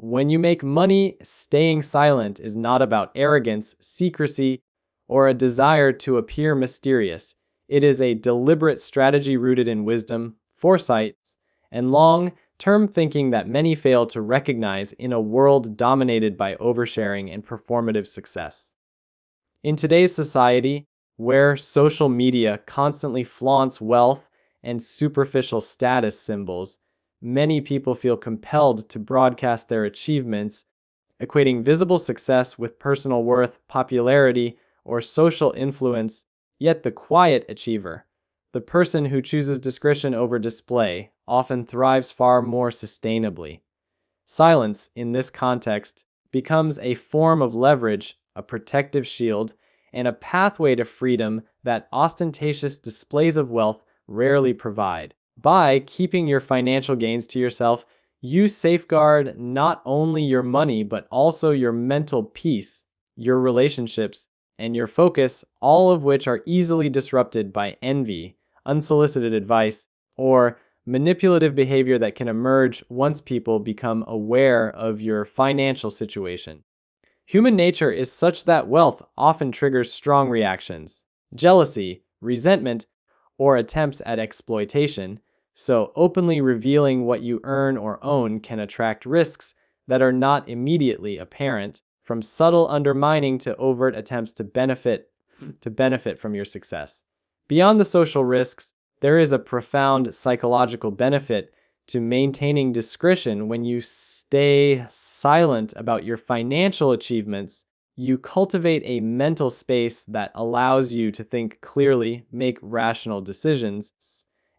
When you make money, staying silent is not about arrogance, secrecy, or a desire to appear mysterious. It is a deliberate strategy rooted in wisdom, foresight, and long-term thinking that many fail to recognize in a world dominated by oversharing and performative success. In today's society, where social media constantly flaunts wealth and superficial status symbols, many people feel compelled to broadcast their achievements, equating visible success with personal worth, popularity, or social influence. Yet the quiet achiever, the person who chooses discretion over display, often thrives far more sustainably. Silence, in this context, becomes a form of leverage, a protective shield, and a pathway to freedom that ostentatious displays of wealth rarely provide. By keeping your financial gains to yourself, you safeguard not only your money, but also your mental peace, your relationships, and your focus, all of which are easily disrupted by envy, unsolicited advice, or manipulative behavior that can emerge once people become aware of your financial situation. Human nature is such that wealth often triggers strong reactions: jealousy, resentment, or attempts at exploitation. So, openly revealing what you earn or own can attract risks that are not immediately apparent, from subtle undermining to overt attempts to benefit from your success. Beyond the social risks, there is a profound psychological benefit to maintaining discretion. When you stay silent about your financial achievements, you cultivate a mental space that allows you to think clearly, make rational decisions,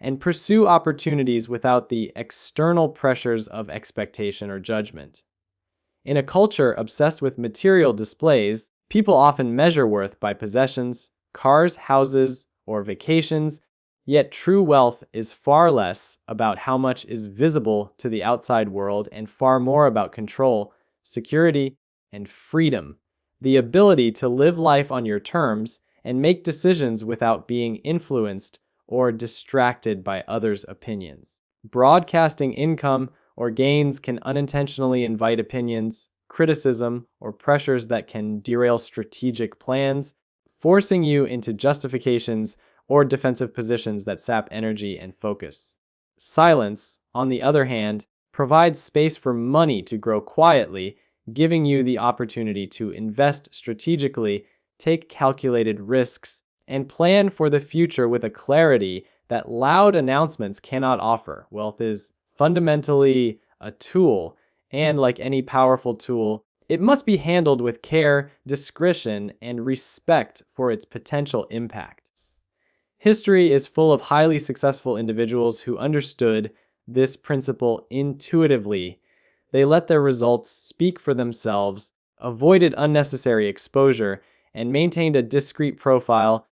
and pursue opportunities without the external pressures of expectation or judgment. In a culture obsessed with material displays, people often measure worth by possessions, cars, houses, or vacations. Yet true wealth is far less about how much is visible to the outside world and far more about control, security, and freedom. The ability to live life on your terms and make decisions without being influenced or distracted by others' opinions. Broadcasting income or gains can unintentionally invite opinions, criticism, or pressures that can derail strategic plans, forcing you into justifications or defensive positions that sap energy and focus. Silence, on the other hand, provides space for money to grow quietly, giving you the opportunity to invest strategically, take calculated risks, and plan for the future with a clarity that loud announcements cannot offer. Wealth is fundamentally a tool, and like any powerful tool, it must be handled with care, discretion, and respect for its potential impacts. History is full of highly successful individuals who understood this principle intuitively. They let their results speak for themselves, avoided unnecessary exposure, and maintained a discreet profile,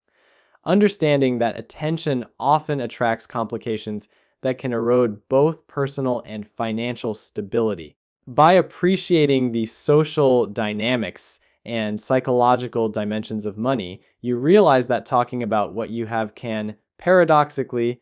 understanding that attention often attracts complications that can erode both personal and financial stability. By appreciating the social dynamics and psychological dimensions of money, you realize that talking about what you have can, paradoxically,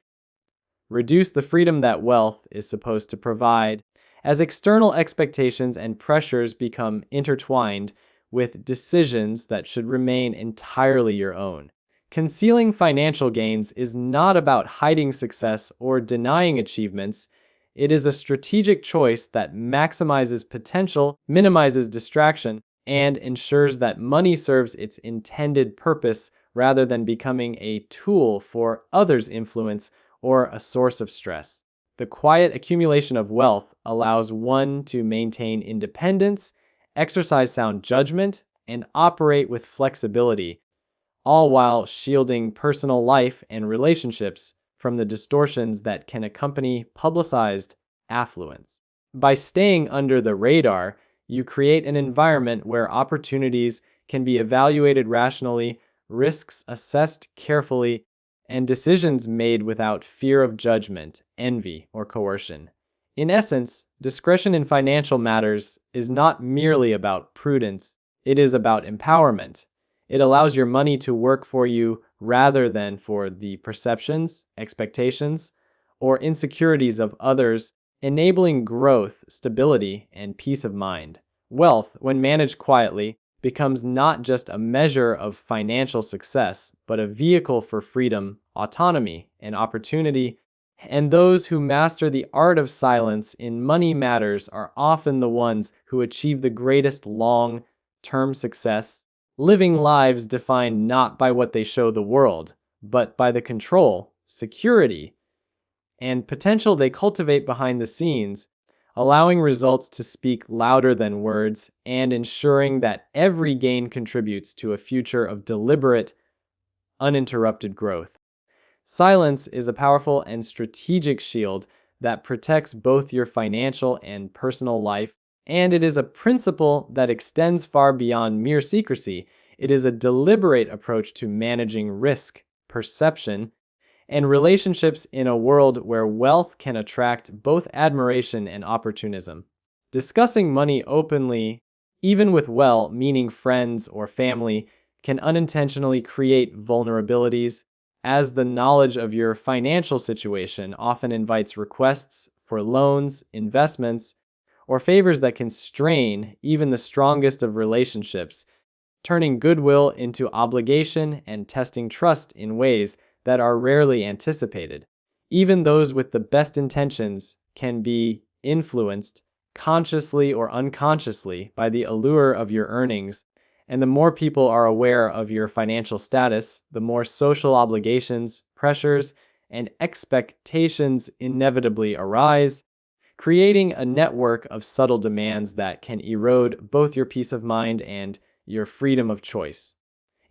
reduce the freedom that wealth is supposed to provide, as external expectations and pressures become intertwined with decisions that should remain entirely your own. Concealing financial gains is not about hiding success or denying achievements. It is a strategic choice that maximizes potential, minimizes distraction, and ensures that money serves its intended purpose rather than becoming a tool for others' influence or a source of stress. The quiet accumulation of wealth allows one to maintain independence, exercise sound judgment, and operate with flexibility, all while shielding personal life and relationships from the distortions that can accompany publicized affluence. By staying under the radar, you create an environment where opportunities can be evaluated rationally, risks assessed carefully, and decisions made without fear of judgment, envy, or coercion. In essence, discretion in financial matters is not merely about prudence, it is about empowerment. It allows your money to work for you rather than for the perceptions, expectations, or insecurities of others. enabling growth, stability, and peace of mind. Wealth, when managed quietly, becomes not just a measure of financial success, but a vehicle for freedom, autonomy, and opportunity. And those who master the art of silence in money matters are often the ones who achieve the greatest long term success, living lives defined not by what they show the world, but by the control, security, and potential they cultivate behind the scenes, allowing results to speak louder than words and ensuring that every gain contributes to a future of deliberate, uninterrupted growth. Silence is a powerful and strategic shield that protects both your financial and personal life, and it is a principle that extends far beyond mere secrecy. It is a deliberate approach to managing risk, perception, and relationships in a world where wealth can attract both admiration and opportunism. Discussing money openly, even with well-meaning friends or family, can unintentionally create vulnerabilities, as the knowledge of your financial situation often invites requests for loans, investments, or favors that can strain even the strongest of relationships, turning goodwill into obligation and testing trust in ways that are rarely anticipated. Even those with the best intentions can be influenced, consciously or unconsciously, by the allure of your earnings. And the more people are aware of your financial status, the more social obligations, pressures, and expectations inevitably arise, creating a network of subtle demands that can erode both your peace of mind and your freedom of choice.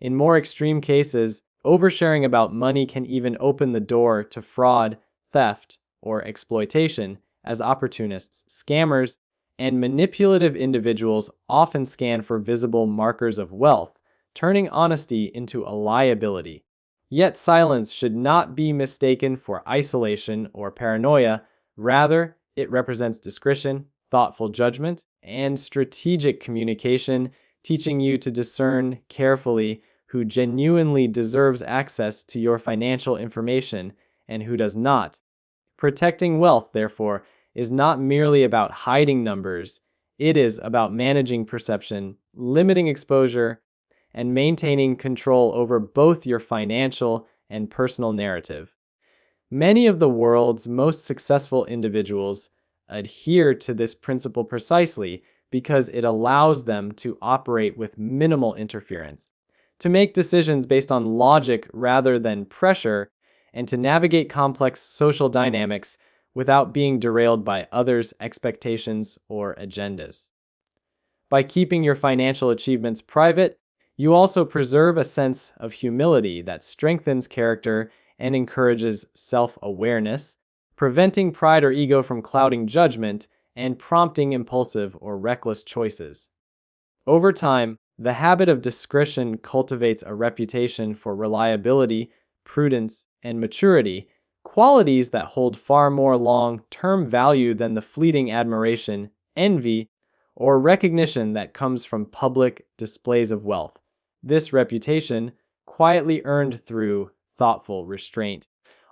In more extreme cases, oversharing about money can even open the door to fraud, theft, or exploitation, as opportunists, scammers, and manipulative individuals often scan for visible markers of wealth, turning honesty into a liability. Yet silence should not be mistaken for isolation or paranoia. Rather, it represents discretion, thoughtful judgment, and strategic communication, teaching you to discern carefully who genuinely deserves access to your financial information and who does not. Protecting wealth, therefore, is not merely about hiding numbers. It is about managing perception, limiting exposure, and maintaining control over both your financial and personal narrative. Many of the world's most successful individuals adhere to this principle precisely because it allows them to operate with minimal interference, to make decisions based on logic rather than pressure, and to navigate complex social dynamics without being derailed by others' expectations or agendas. By keeping your financial achievements private, you also preserve a sense of humility that strengthens character and encourages self-awareness, preventing pride or ego from clouding judgment and prompting impulsive or reckless choices. Over time, the habit of discretion cultivates a reputation for reliability, prudence, and maturity, qualities that hold far more long-term value than the fleeting admiration, envy, or recognition that comes from public displays of wealth. This reputation, quietly earned through thoughtful restraint,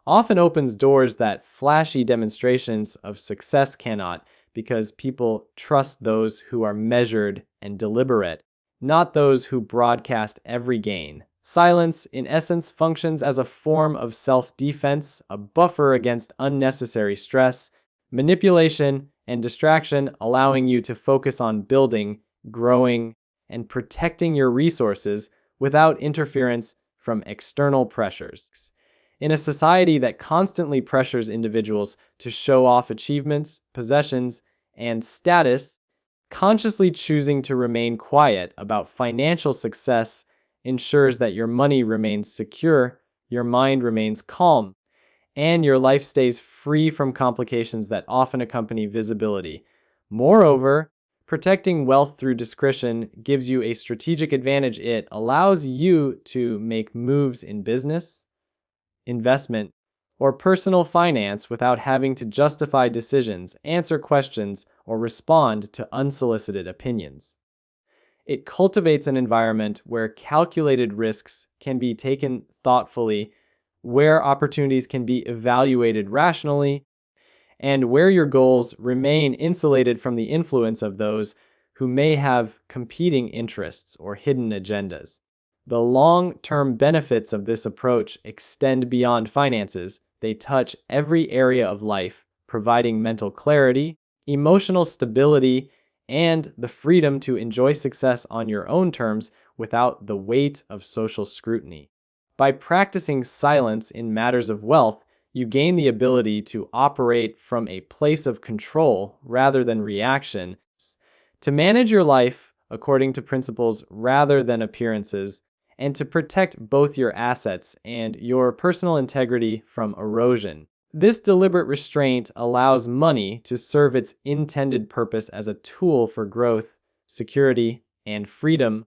often opens doors that flashy demonstrations of success cannot, because people trust those who are measured and deliberate, not those who broadcast every gain. Silence, in essence, functions as a form of self-defense, a buffer against unnecessary stress, manipulation, and distraction, allowing you to focus on building, growing, and protecting your resources without interference from external pressures. In a society that constantly pressures individuals to show off achievements, possessions, and status, consciously choosing to remain quiet about financial success ensures that your money remains secure, your mind remains calm, and your life stays free from complications that often accompany visibility. Moreover, protecting wealth through discretion gives you a strategic advantage. It allows you to make moves in business, investment, or personal finance without having to justify decisions, answer questions, or respond to unsolicited opinions. It cultivates an environment where calculated risks can be taken thoughtfully, where opportunities can be evaluated rationally, and where your goals remain insulated from the influence of those who may have competing interests or hidden agendas. The long-term benefits of this approach extend beyond finances. They touch every area of life, providing mental clarity, emotional stability, and the freedom to enjoy success on your own terms without the weight of social scrutiny. By practicing silence in matters of wealth, you gain the ability to operate from a place of control rather than reaction, to manage your life according to principles rather than appearances, and to protect both your assets and your personal integrity from erosion. This deliberate restraint allows money to serve its intended purpose as a tool for growth, security, and freedom,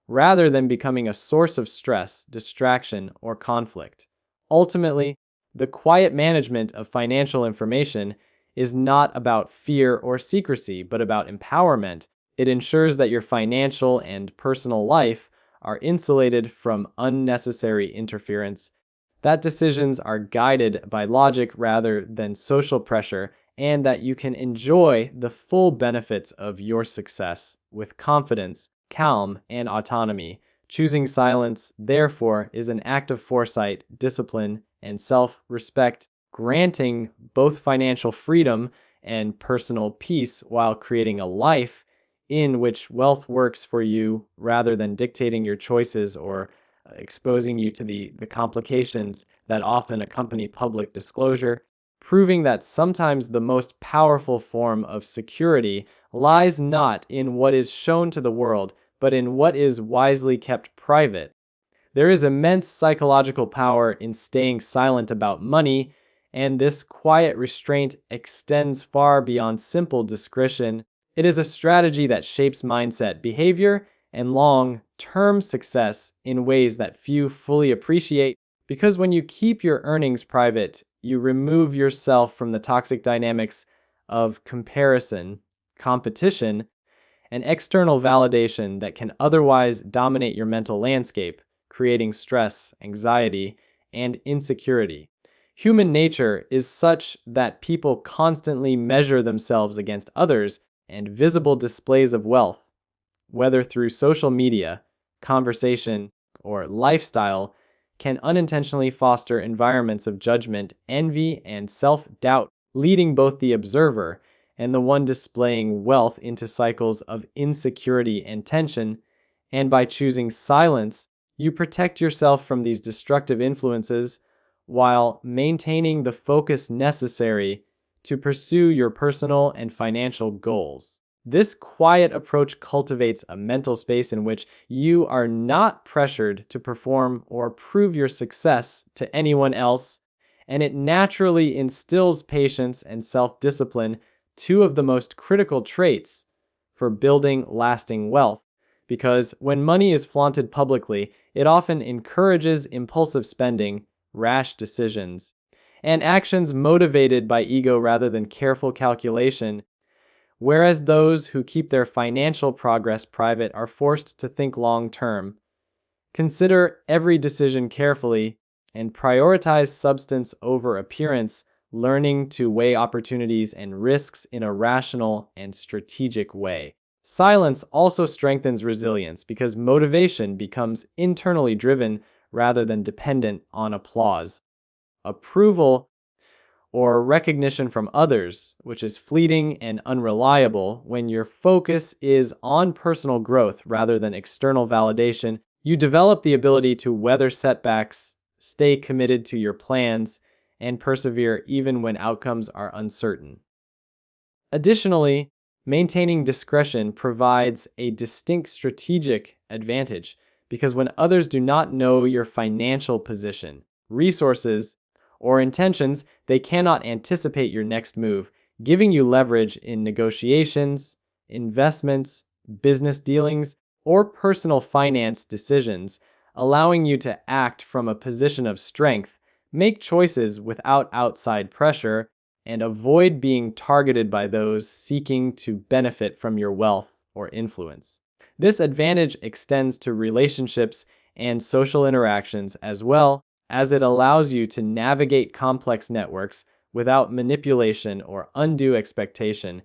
rather than becoming a source of stress, distraction, or conflict. Ultimately, the quiet management of financial information is not about fear or secrecy, but about empowerment. It ensures that your financial and personal life are insulated from unnecessary interference, that decisions are guided by logic rather than social pressure, and that you can enjoy the full benefits of your success with confidence, calm, and autonomy. Choosing silence, therefore, is an act of foresight, discipline, and self-respect, granting both financial freedom and personal peace while creating a life in which wealth works for you rather than dictating your choices or exposing you to the complications that often accompany public disclosure, proving that sometimes the most powerful form of security lies not in what is shown to the world, but in what is wisely kept private. There is immense psychological power in staying silent about money, and this quiet restraint extends far beyond simple discretion. It is a strategy that shapes mindset, behavior, and long-term success in ways that few fully appreciate, because when you keep your earnings private, you remove yourself from the toxic dynamics of comparison, competition, and external validation that can otherwise dominate your mental landscape, creating stress, anxiety, and insecurity. Human nature is such that people constantly measure themselves against others, and visible displays of wealth, whether through social media, conversation, or lifestyle, can unintentionally foster environments of judgment, envy, and self-doubt, leading both the observer and the one displaying wealth into cycles of insecurity and tension. And by choosing silence, you protect yourself from these destructive influences while maintaining the focus necessary to pursue your personal and financial goals. This quiet approach cultivates a mental space in which you are not pressured to perform or prove your success to anyone else, and it naturally instills patience and self-discipline, two of the most critical traits for building lasting wealth. Because when money is flaunted publicly, it often encourages impulsive spending, rash decisions, and actions motivated by ego rather than careful calculation, whereas those who keep their financial progress private are forced to think long-term, consider every decision carefully, and prioritize substance over appearance, learning to weigh opportunities and risks in a rational and strategic way. Silence also strengthens resilience because motivation becomes internally driven rather than dependent on applause, approval, or recognition from others, which is fleeting and unreliable. When your focus is on personal growth rather than external validation, you develop the ability to weather setbacks, stay committed to your plans, and persevere even when outcomes are uncertain. Additionally, maintaining discretion provides a distinct strategic advantage because when others do not know your financial position, resources, or intentions, they cannot anticipate your next move, giving you leverage in negotiations, investments, business dealings, or personal finance decisions, allowing you to act from a position of strength, make choices without outside pressure, and avoid being targeted by those seeking to benefit from your wealth or influence. This advantage extends to relationships and social interactions as well, as it allows you to navigate complex networks without manipulation or undue expectation.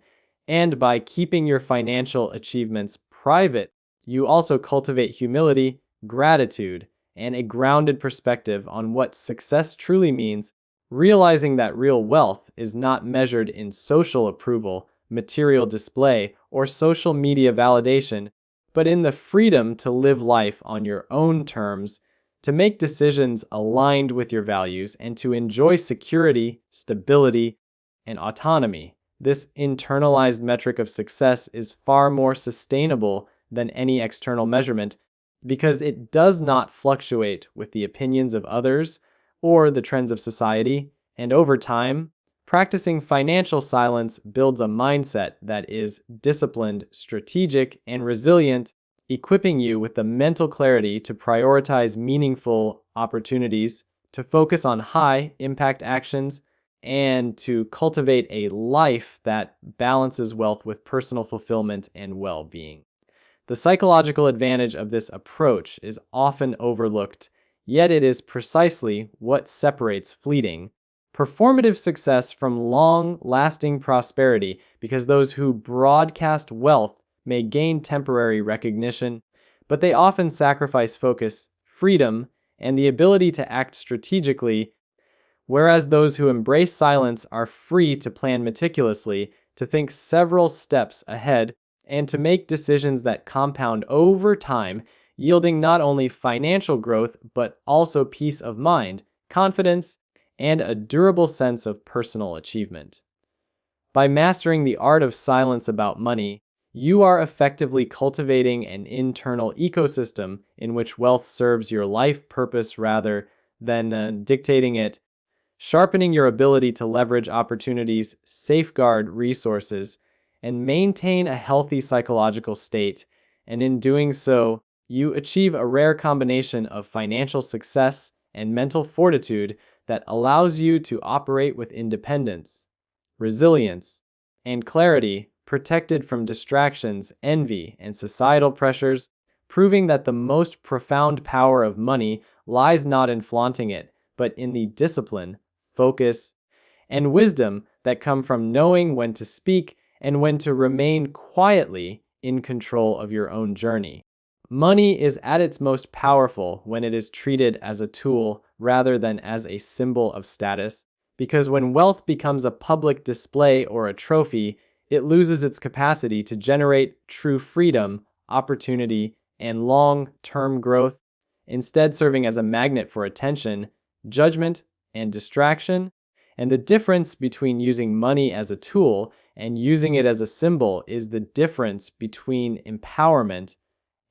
And by keeping your financial achievements private, you also cultivate humility, gratitude, and a grounded perspective on what success truly means, realizing that real wealth is not measured in social approval, material display, or social media validation, but in the freedom to live life on your own terms, to make decisions aligned with your values, and to enjoy security, stability, and autonomy. This internalized metric of success is far more sustainable than any external measurement because it does not fluctuate with the opinions of others or the trends of society, and over time, practicing financial silence builds a mindset that is disciplined, strategic, and resilient, equipping you with the mental clarity to prioritize meaningful opportunities, to focus on high-impact actions, and to cultivate a life that balances wealth with personal fulfillment and well-being. The psychological advantage of this approach is often overlooked, yet it is precisely what separates fleeting, performative success from long-lasting prosperity, because those who broadcast wealth may gain temporary recognition, but they often sacrifice focus, freedom, and the ability to act strategically, whereas those who embrace silence are free to plan meticulously, to think several steps ahead, and to make decisions that compound over time, yielding not only financial growth but also peace of mind, confidence, and a durable sense of personal achievement. By mastering the art of silence about money, you are effectively cultivating an internal ecosystem in which wealth serves your life purpose rather than dictating it, sharpening your ability to leverage opportunities, safeguard resources, and maintain a healthy psychological state. And in doing so, you achieve a rare combination of financial success and mental fortitude that allows you to operate with independence, resilience, and clarity, protected from distractions, envy, and societal pressures, proving that the most profound power of money lies not in flaunting it, but in the discipline, focus, and wisdom that come from knowing when to speak and when to remain quietly in control of your own journey. Money is at its most powerful when it is treated as a tool rather than as a symbol of status, because when wealth becomes a public display or a trophy, it loses its capacity to generate true freedom, opportunity, and long-term growth, instead serving as a magnet for attention, judgment, and distraction. And the difference between using money as a tool and using it as a symbol is the difference between empowerment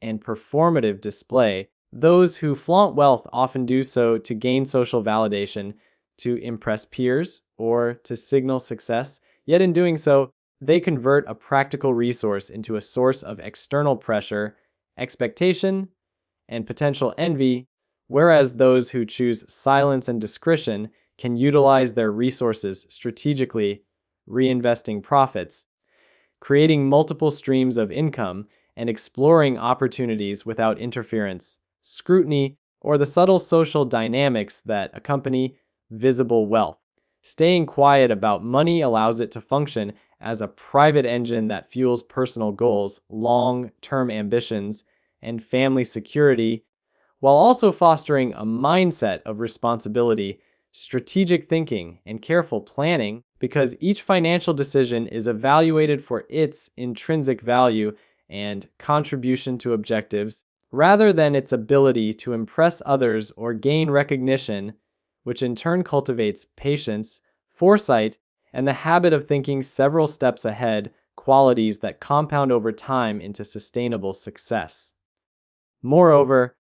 and performative display. Those who flaunt wealth often do so to gain social validation, to impress peers, or to signal success, yet in doing so, they convert a practical resource into a source of external pressure, expectation, and potential envy, whereas those who choose silence and discretion can utilize their resources strategically, reinvesting profits, creating multiple streams of income, and exploring opportunities without interference, scrutiny, or the subtle social dynamics that accompany visible wealth. Staying quiet about money allows it to function as a private engine that fuels personal goals, long-term ambitions, and family security, while also fostering a mindset of responsibility, strategic thinking, and careful planning, because each financial decision is evaluated for its intrinsic value and contribution to objectives, rather than its ability to impress others or gain recognition, which in turn cultivates patience, foresight, and the habit of thinking several steps ahead, qualities that compound over time into sustainable success. Moreover,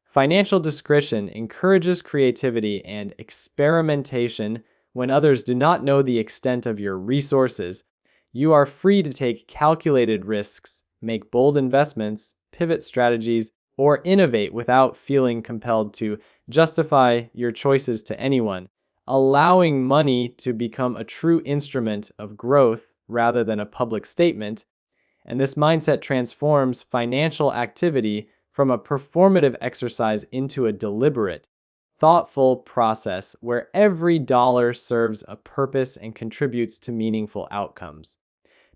financial discretion encourages creativity and experimentation. When others do not know the extent of your resources, you are free to take calculated risks, make bold investments, pivot strategies, or innovate without feeling compelled to justify your choices to anyone, allowing money to become a true instrument of growth rather than a public statement. And this mindset transforms financial activity from a performative exercise into a deliberate, thoughtful process where every dollar serves a purpose and contributes to meaningful outcomes.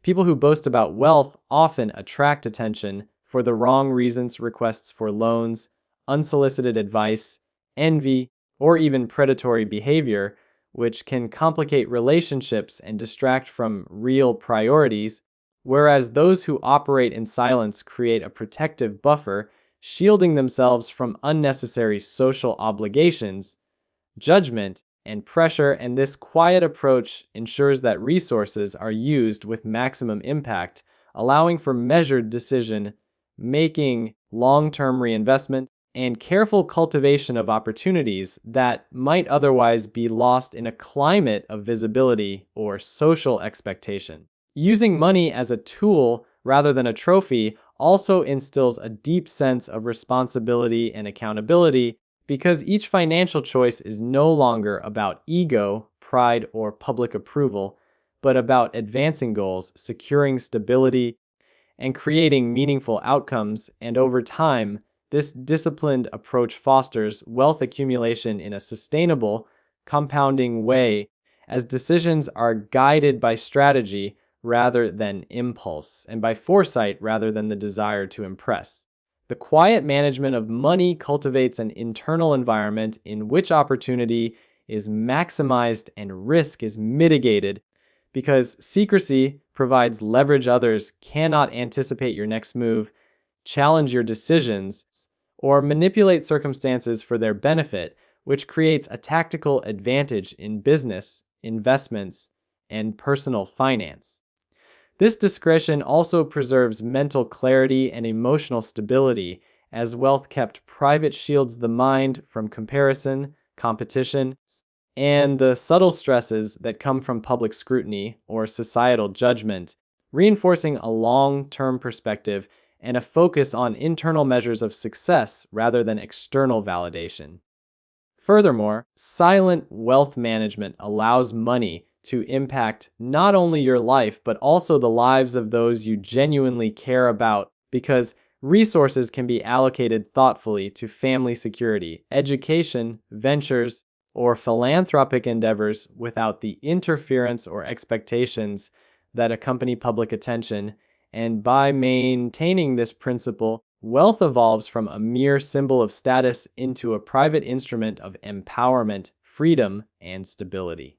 People who boast about wealth often attract attention for the wrong reasons: requests for loans, unsolicited advice, envy, or even predatory behavior, which can complicate relationships and distract from real priorities, whereas those who operate in silence create a protective buffer, shielding themselves from unnecessary social obligations, judgment, and pressure. And this quiet approach ensures that resources are used with maximum impact, allowing for measured decision making, long-term reinvestment, and careful cultivation of opportunities that might otherwise be lost in a climate of visibility or social expectation. Using money as a tool rather than a trophy also instills a deep sense of responsibility and accountability, because each financial choice is no longer about ego, pride, or public approval, but about advancing goals, securing stability, and creating meaningful outcomes. And over time, this disciplined approach fosters wealth accumulation in a sustainable, compounding way, as decisions are guided by strategy rather than impulse, and by foresight rather than the desire to impress. The quiet management of money cultivates an internal environment in which opportunity is maximized and risk is mitigated, because secrecy provides leverage. Others cannot anticipate your next move, challenge your decisions, or manipulate circumstances for their benefit, which creates a tactical advantage in business, investments, and personal finance. This discretion also preserves mental clarity and emotional stability, as wealth kept private shields the mind from comparison, competition, and the subtle stresses that come from public scrutiny or societal judgment, reinforcing a long-term perspective and a focus on internal measures of success rather than external validation. Furthermore, silent wealth management allows money to impact not only your life, but also the lives of those you genuinely care about, because resources can be allocated thoughtfully to family security, education, ventures, or philanthropic endeavors without the interference or expectations that accompany public attention. And by maintaining this principle, wealth evolves from a mere symbol of status into a private instrument of empowerment, freedom, and stability.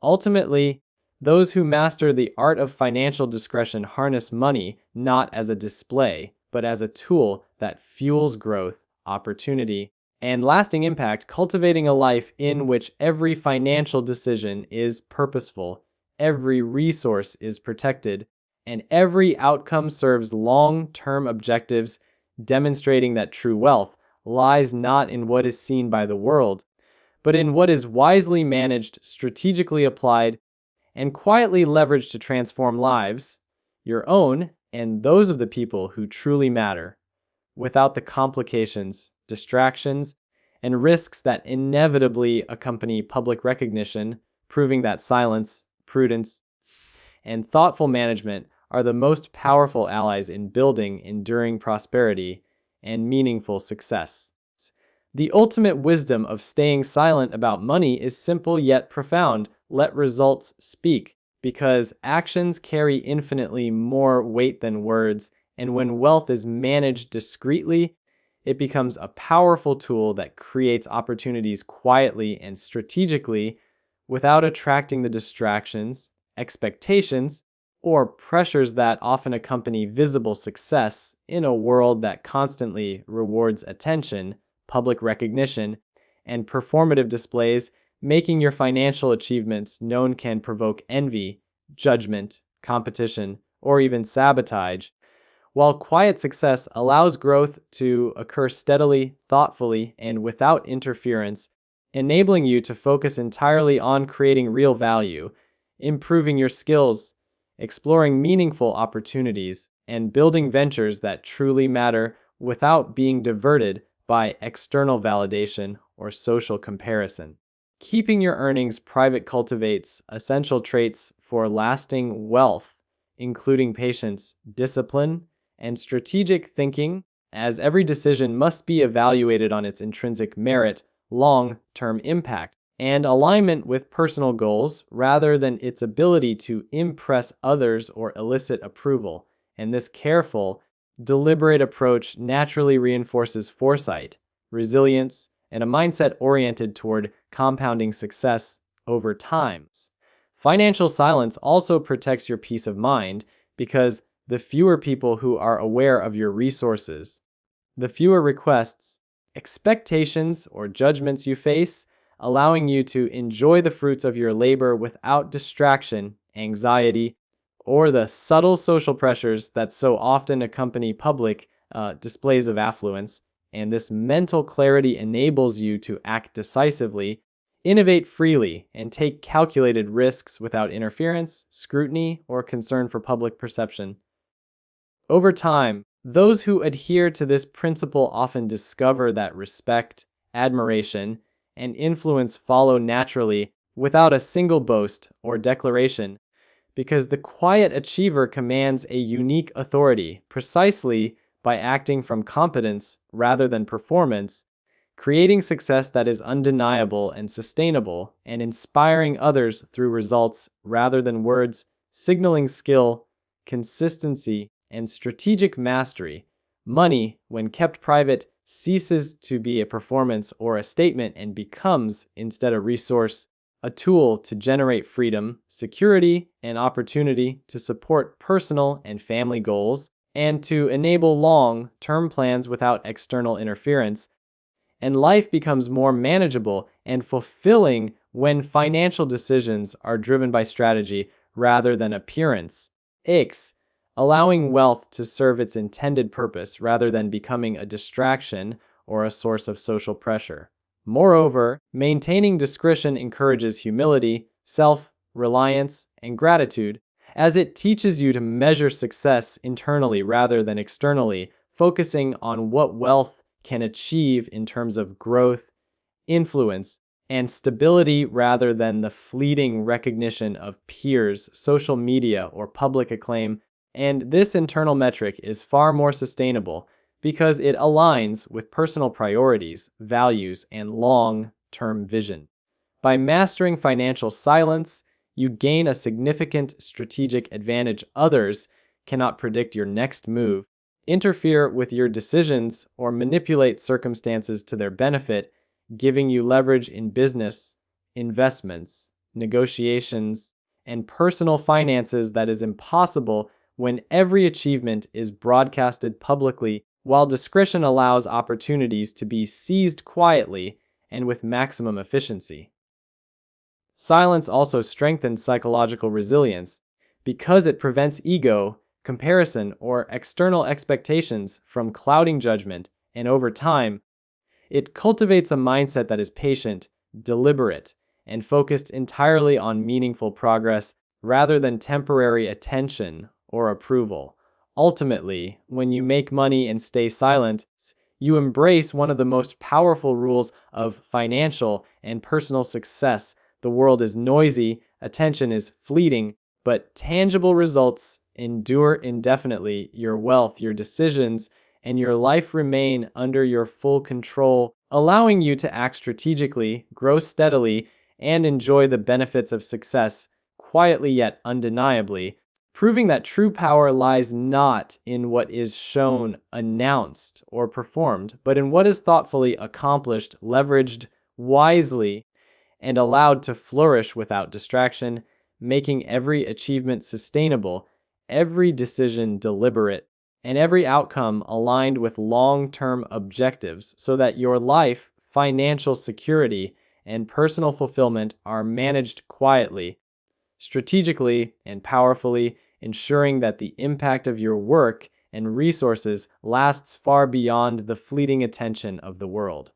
Ultimately, those who master the art of financial discretion harness money not as a display, but as a tool that fuels growth, opportunity, and lasting impact, cultivating a life in which every financial decision is purposeful, every resource is protected, and every outcome serves long-term objectives, demonstrating that true wealth lies not in what is seen by the world, but in what is wisely managed, strategically applied, and quietly leveraged to transform lives, your own and those of the people who truly matter, without the complications, distractions, and risks that inevitably accompany public recognition, proving that silence, prudence, and thoughtful management are the most powerful allies in building enduring prosperity and meaningful success. The ultimate wisdom of staying silent about money is simple yet profound. Let results speak, because actions carry infinitely more weight than words, and when wealth is managed discreetly, it becomes a powerful tool that creates opportunities quietly and strategically without attracting the distractions, expectations, or pressures that often accompany visible success in a world that constantly rewards attention, public recognition, and performative displays. Making your financial achievements known can provoke envy, judgment, competition, or even sabotage, while quiet success allows growth to occur steadily, thoughtfully, and without interference, enabling you to focus entirely on creating real value, improving your skills, exploring meaningful opportunities, and building ventures that truly matter without being diverted by external validation or social comparison. Keeping your earnings private cultivates essential traits for lasting wealth, including patience, discipline, and strategic thinking, as every decision must be evaluated on its intrinsic merit, long-term impact and alignment with personal goals rather than its ability to impress others or elicit approval. And this careful, deliberate approach naturally reinforces foresight, resilience, and a mindset oriented toward compounding success over time. Financial silence also protects your peace of mind because the fewer people who are aware of your resources, the fewer requests, expectations, or judgments you face, allowing you to enjoy the fruits of your labor without distraction, anxiety, or the subtle social pressures that so often accompany public displays of affluence. And this mental clarity enables you to act decisively, innovate freely, and take calculated risks without interference, scrutiny, or concern for public perception. Over time, those who adhere to this principle often discover that respect, admiration, and influence follow naturally without a single boast or declaration, because the quiet achiever commands a unique authority precisely by acting from competence rather than performance, creating success that is undeniable and sustainable, and inspiring others through results rather than words, signaling skill, consistency, and strategic mastery. Money, when kept private, ceases to be a performance or a statement and becomes, instead a resource, a tool to generate freedom, security, and opportunity to support personal and family goals, and to enable long-term plans without external interference. And life becomes more manageable and fulfilling when financial decisions are driven by strategy rather than appearance. X, allowing wealth to serve its intended purpose rather than becoming a distraction or a source of social pressure. Moreover, maintaining discretion encourages humility, self-reliance, and gratitude, as it teaches you to measure success internally rather than externally, focusing on what wealth can achieve in terms of growth, influence, and stability rather than the fleeting recognition of peers, social media, or public acclaim. And this internal metric is far more sustainable because it aligns with personal priorities, values, and long-term vision. By mastering financial silence, you gain a significant strategic advantage. Others cannot predict your next move, interfere with your decisions, or manipulate circumstances to their benefit, giving you leverage in business, investments, negotiations, and personal finances that is impossible when every achievement is broadcasted publicly, while discretion allows opportunities to be seized quietly and with maximum efficiency. Silence also strengthens psychological resilience because it prevents ego, comparison, or external expectations from clouding judgment, and over time, it cultivates a mindset that is patient, deliberate, and focused entirely on meaningful progress rather than temporary attention or approval. Ultimately, when you make money and stay silent, you embrace one of the most powerful rules of financial and personal success. The world is noisy, attention is fleeting, but tangible results endure indefinitely. Your wealth, your decisions, and your life remain under your full control, allowing you to act strategically, grow steadily, and enjoy the benefits of success quietly yet undeniably, proving that true power lies not in what is shown, announced, or performed, but in what is thoughtfully accomplished, leveraged wisely, and allowed to flourish without distraction, making every achievement sustainable, every decision deliberate, and every outcome aligned with long-term objectives so that your life, financial security, and personal fulfillment are managed quietly, strategically, and powerfully, ensuring that the impact of your work and resources lasts far beyond the fleeting attention of the world.